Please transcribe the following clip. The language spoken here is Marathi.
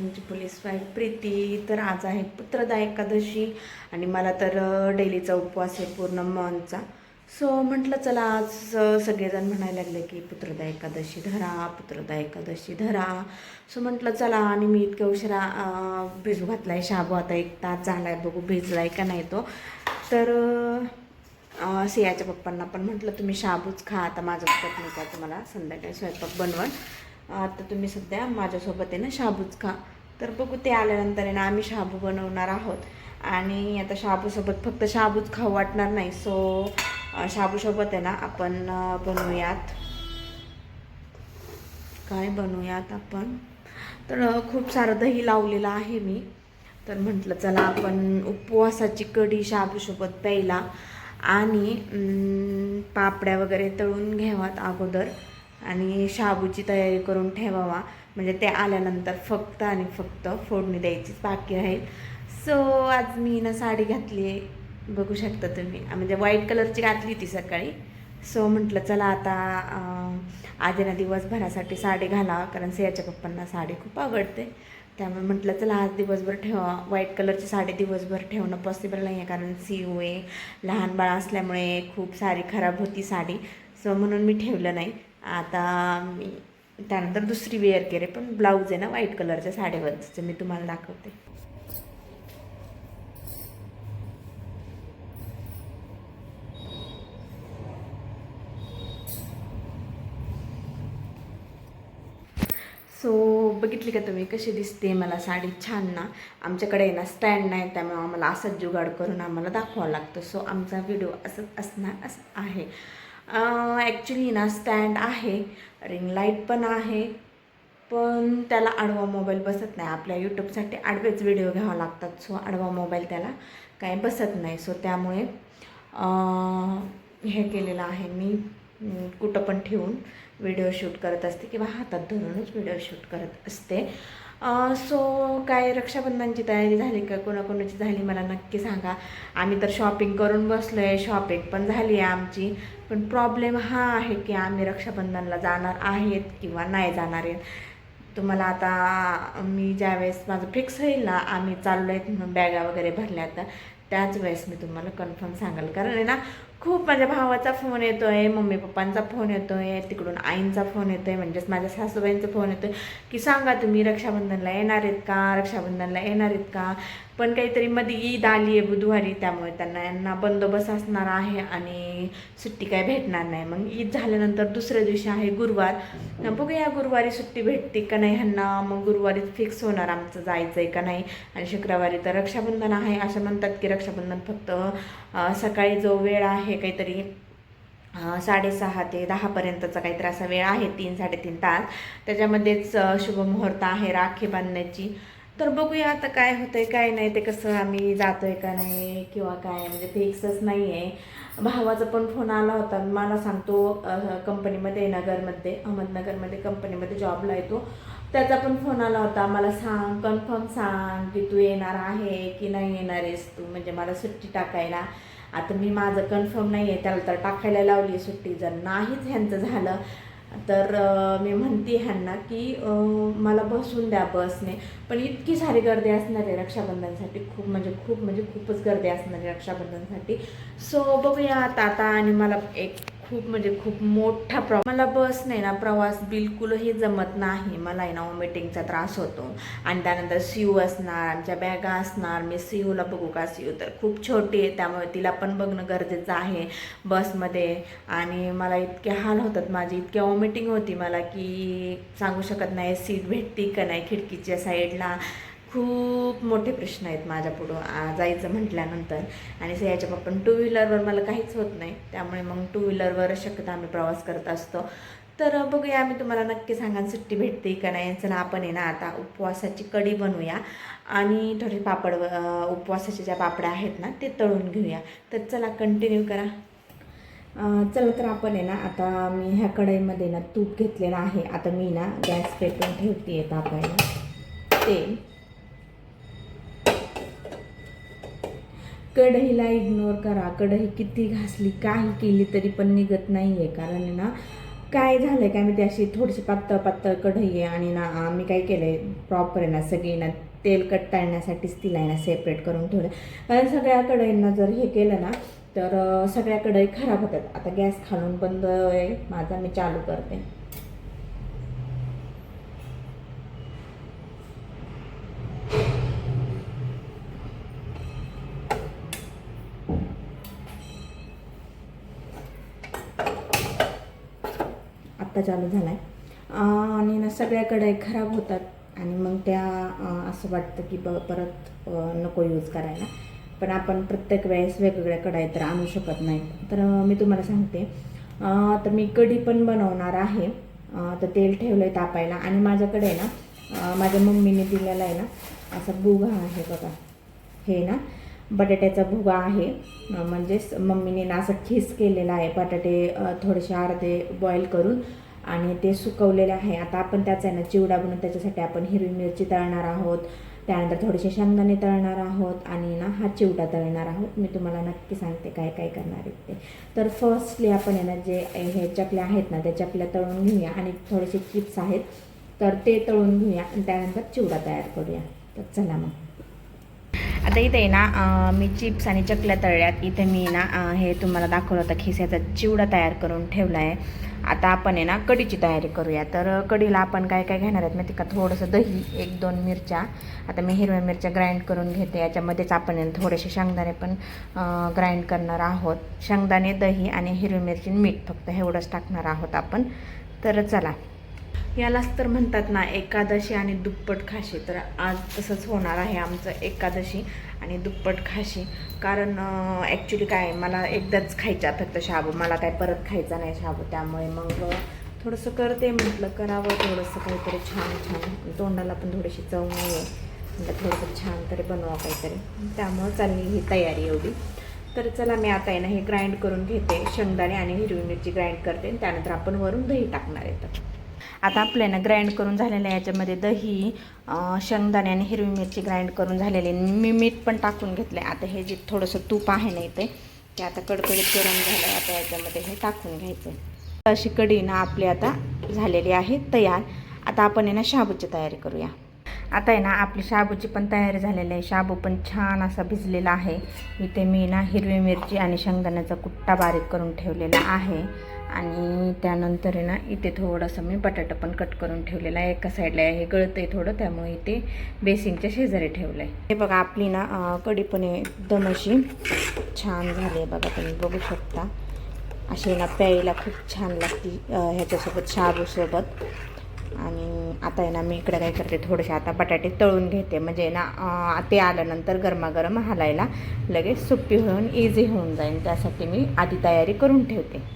तुमची पोलीस वाईफ प्रीती. तर आज आहे पुत्रदा एकादशी आणि मला तर डेलीचा उपवास आहे पूर्ण मंथचा. सो म्हटलं चला आज सगळेजण म्हणायला लागले की पुत्रदा एकादशी धरा, पुत्रदा एकादशी धरा. सो म्हटलं चला, आणि मी इतक्या उशिरा भिजू घातला आहे शाबू. आता 1 तास झाला आहे, बघू भिजला आहे का नाही तो. तर सियाच्या पप्पांना पण म्हटलं तुम्ही शाबूच खा. आता माझं पप्पा का तुम्हाला संध्याकाळी स्वयंपाक बनवून, आता तुम्ही सध्या माझ्यासोबत आहे ना शाबूच खा. तर बघू ते आल्यानंतर आहे ना आम्ही शाबू बनवणार आहोत. आणि आता शाबूसोबत फक्त शाबूच खाऊ वाटणार नाही. सो शाबूसोबत आहे ना आपण बनवूयात, काय बनवूयात आपण. तर खूप सारं दही लावलेलं आहे मी. तर म्हटलं चला आपण उपवासाची कढी शाबूसोबत प्यायला. आणि पापड्या वगैरे तळून घ्यावात अगोदर आणि शाबूची तयारी करून ठेवावा. म्हणजे ते आल्यानंतर फक्त आणि फक्त फोडणी द्यायचीच बाकी राहील. सो आज मी ना साडी घातली आहे, बघू शकता तुम्ही. म्हणजे व्हाईट कलरची घातली ती सकाळी. सो म्हटलं चला आता आज ना दिवसभरासाठी साडी घाला, कारण सियाच्या पप्पांना साडी खूप आवडते. त्यामुळे म्हटलं चला आज दिवसभर ठेवा. व्हाईट कलरची साडी दिवसभर ठेवणं पॉसिबल नाही आहे, कारण सीऊ आहे, लहान बाळ असल्यामुळे खूप सारी खराब होती साडी. सो म्हणून मी ठेवलं नाही. आता मी त्यानंतर दुसरी वेअर केले, पण ब्लाऊज आहे ना व्हाईट कलरच्या साडीवरचं मी तुम्हाला दाखवते. सो बघितली का तुम्ही कशी दिसते मला साडी, छान ना. आमच्याकडे ना स्टँड नाही, त्यामुळे आम्हाला असंच जुगाड करून आम्हाला दाखवावं लागतं. सो आमचा व्हिडिओ असंच असणार असं आहे. ॲक्च्युली ना स्टँड आहे, रिंग लाईट पण आहे, पण त्याला आडवा मोबाईल बसत नाही. आपल्या यूट्यूबसाठी आडवेच व्हिडिओ घ्यावा लागतात. सो आडवा मोबाईल त्याला काही बसत नाही. सो त्यामुळे हे केलेलं आहे मी, कुठं पण ठेवून व्हिडिओ शूट करत असते किंवा हातात धरूनच व्हिडिओ शूट करत असते. सो काय रक्षाबंधनची तयारी झाली का, कोणाकोणाची झाली मला नक्की सांगा. आम्ही तर शॉपिंग करून बसलो आहे, शॉपिंग पण झाली आहे आमची. पण प्रॉब्लेम हा आहे की आम्ही रक्षाबंधनला जाणार आहेत किंवा नाही जाणार आहेत. तुम्हाला आता मी ज्यावेळेस माझं फिक्स होईल ना आम्ही चाललो आहेत म्हणून बॅगा वगैरे भरल्या, तर त्याच वेळेस मी तुम्हाला कन्फर्म सांगाल. कारण आहे ना खूप माझ्या भावाचा फोन येतो आहे, मम्मी पप्पांचा फोन येतो आहे, तिकडून आईंचा फोन येतो आहे, म्हणजेच माझ्या सासूबाईंचा फोन येतो आहे की सांगा तुम्ही रक्षाबंधनला येणार आहेत का, रक्षाबंधनला येणार आहेत का. पण काहीतरी मध्ये ईद आली आहे बुधवारी, त्यामुळे यांना बंदोबस्त असणार आहे आणि सुट्टी काय भेटणार नाही. मग ईद झाल्यानंतर दुसऱ्या दिवशी आहे गुरुवार. बघूया गुरुवारी सुट्टी भेटते का नाही ह्यांना. मग गुरुवारीच फिक्स होणार आमचं जायचं आहे का नाही. आणि शुक्रवारी तर रक्षाबंधन आहे. असं म्हणतात की रक्षाबंधन फक्त सकाळी जो वेळ आहे काहीतरी 6:30 ते 10पर्यंतचा काहीतरी असा वेळ आहे, 3-3.5 तास. त्याच्यामध्येच शुभमुहूर्त आहे राखी बांधण्याची. तर बघूया आता काय होतं आहे काय नाही. ते कसं आम्ही जातो आहे का नाही किंवा काय, म्हणजे फिक्सच नाही आहे. भावाचा पण फोन आला होता, मला सांगतो कंपनीमध्ये नगरमध्ये, अहमदनगरमध्ये कंपनीमध्ये जॉबला येतो. त्याचा पण फोन आला होता, मला सांग कन्फर्म सांग की तू येणार आहे की नाही येणार आहेस तू, म्हणजे मला सुट्टी टाकायला. आता मी माझं कन्फर्म नाही आहे, त्याला तर टाकायला लावली सुट्टी. जर नाहीच ह्यांचं झालं तर मी म्हणते ह्यांना की मला बसून द्या बसने. पण इतकी सारी गर्दी असणार आहे रक्षाबंधनसाठी, खूपच गर्दी असणार आहे रक्षाबंधनसाठी. सो बघूया आता. आणि मला एक खूप मोठा मला बस नाही ना प्रवास बिलकुलही जमत नाही. मला आहे ना वॉमिटिंगचा त्रास होतो. आणि त्यानंतर सीयू असणार, आमच्या बॅगा असणार. मी सीयूला बघू का, सीयू तर खूप छोटी आहे, त्यामुळे तिला पण बघणं गरजेचं आहे बसमध्ये. आणि मला इतके हाल होतात माझी, इतक्या वॉमिटिंग होती मला की सांगू शकत नाही. सीट भेटती का नाही खिडकीच्या साईडला, खूप मोठे प्रश्न आहेत माझ्या पुढं जायचं म्हटल्यानंतर. आणि सियाच्या पप्पा 2 व्हीलरवर मला काहीच होत नाही, त्यामुळे मग 2 व्हीलरवर शक्यतो आम्ही प्रवास करत असतो. तर बघूया, आम्ही तुम्हाला नक्की सांगा सुट्टी भेटते का नाही. चला आपण आहे ना आता उपवासाची कढी बनवूया आणि थोडे पापड, उपवासाचे ज्या पापड्या आहेत ना ते तळून घेऊया. तर चला कंटिन्यू करा. चला तर आपण आहे ना आता मी ह्या कढईमध्ये ना तूप घेतलेलं आहे. आता मी ना गॅस पेटवून ठेवते आहे तापायला. तेल, कढईला इग्नोर करा. कढई किती घासली काही केली तरी पण निघत नाही आहे, कारण ना काय झालं काय मी ती अशी थोडीशी पातळ पातळ कढई आहे आणि ना मी काय केलं आहे प्रॉपर आहे ना सगळी ना तेलकट टाळण्यासाठीच तिला आहे ना सेपरेट करून ठेवलं. कारण सगळ्या कढईंना जर हे केलं ना तर सगळ्या कढई खराब होतात. आता गॅस खालून बंद आहे माझा, मी चालू करते. आत्ता चालू झाला आहे आणि ना सगळ्या कढई खराब होतात आणि मग त्या असं वाटतं की परत नको यूज करायला. पण आपण प्रत्येक वेळेस वेगवेगळ्या कढई तर आणू शकत नाही. तर मी तुम्हाला सांगते, तर मी कढी पण बनवणार आहे. तर तेल ठेवलं आहे तापायला आणि माझ्याकडे ना माझ्या मम्मीने दिलेला आहे ना असा भुगा आहे बघा. हे ना बटाट्याचा भुगा आहे, म्हणजेच मम्मीने ना असं खीस केलेला आहे. बटाटे थोडेसे अर्धे बॉईल करून आणि ते सुकवलेले आहे. आता आपण त्याचा आहे ना चिवडा बनवून त्याच्यासाठी आपण हिरवी मिरची तळणार आहोत, त्यानंतर थोडेसे शेंगदाणे तळणार आहोत आणि ना हा चिवडा तळणार आहोत. मी तुम्हाला नक्की सांगते काय काय करणार आहेत ते. तर फर्स्टली आपण आहे ना जे हे चकल्या आहेत ना त्या चकल्या तळून घेऊया आणि थोडेसे चिप्स आहेत तर ते तळून घेऊया आणि त्यानंतर चिवडा तयार करूया. तर चला मग. आता इथे आहे ना मी चिप्स आणि चकल्या तळल्यात. इथे मी ना हे तुम्हाला दाखवलं होतं खिस्याचा चिवडा तयार करून ठेवला आहे. आता आपण आहे ना कढीची तयारी करूया. तर कढीला आपण काय काय घेणार आहेत माहिती का, थोडंसं दही, 1-2 मिरच्या. आता मी हिरव्या मिरच्या ग्राइंड करून घेते. याच्यामध्येच आपण थोडेसे शेंगदाणे पण ग्राइंड करणार आहोत. शेंगदाणे, दही आणि हिरवी मिरची, मीठ फक्त एवढंच टाकणार आहोत आपण. तर चला. यालाच तर म्हणतात ना एकादशी आणि दुप्पट खाशी. तर आज तसंच होणार आहे आमचं, एकादशी आणि दुप्पट खाशी. कारण ॲक्च्युली काय मला एकदाच खायचा फक्त शाबू, मला काय परत खायचा नाही शाबू. त्यामुळे मग थोडंसं करते, म्हटलं करावं थोडंसं काहीतरी छान छान, तोंडाला पण थोडीशी चव नाही आहे, म्हटलं थोडंसं छान तरी बनवा काहीतरी. त्यामुळं चालली ही तयारी एवढी. तर चला मी आता आहे ना हे ग्राइंड करून घेते. शेंगदाणे आणि हिरवी मिरची ग्राइंड करते आणि त्यानंतर आपण वरून दही टाकणार आहे. तर आता आपल्याला ग्राइंड करून झालेलं आहे. याच्यामध्ये दही, शेंगदाणे आणि हिरवी मिरची ग्राइंड करून झालेली. मी मीठ पण टाकून घेतलं आहे. आता हे जे थोडंसं तूप आहे ना इथे ते आता कडकडीत गरम झालं आहे. आता याच्यामध्ये हे टाकून घ्यायचं. अशी कढी ना आपली आता झालेली आहे तयार. आता आपण आहे ना शाबूची तयारी करूया. आता आहे ना आपली शाबूची पण तयारी झालेली आहे. शाबू पण छान असा भिजलेला आहे. इथे मी ना हिरवी मिरची आणि शेंगदाण्याचा कुट्टा बारीक करून ठेवलेला आहे आणि त्यानंतर आहे ना इथे थोडंसं मी बटाटा पण कट करून ठेवलेला आहे. एका साईडला हे गळतं आहे थोडं, त्यामुळे इथे बेसिनच्या शेजारी ठेवलं आहे. हे बघा आपली ना कढी पण एकदम अशी छान झाली आहे बघा, तुम्ही बघू शकता. अशी ना प्यायला खूप छान लागते ह्याच्यासोबत, शाबूसोबत. आणि आता आहे ना मी इकडे काय करते, थोडेसे आता बटाटे तळून घेते, म्हणजे ना ते आल्यानंतर गरमागरम हालायला लगेच सुट्टी होऊन इझी होऊन जाईल. त्यासाठी मी आधी तयारी करून ठेवते.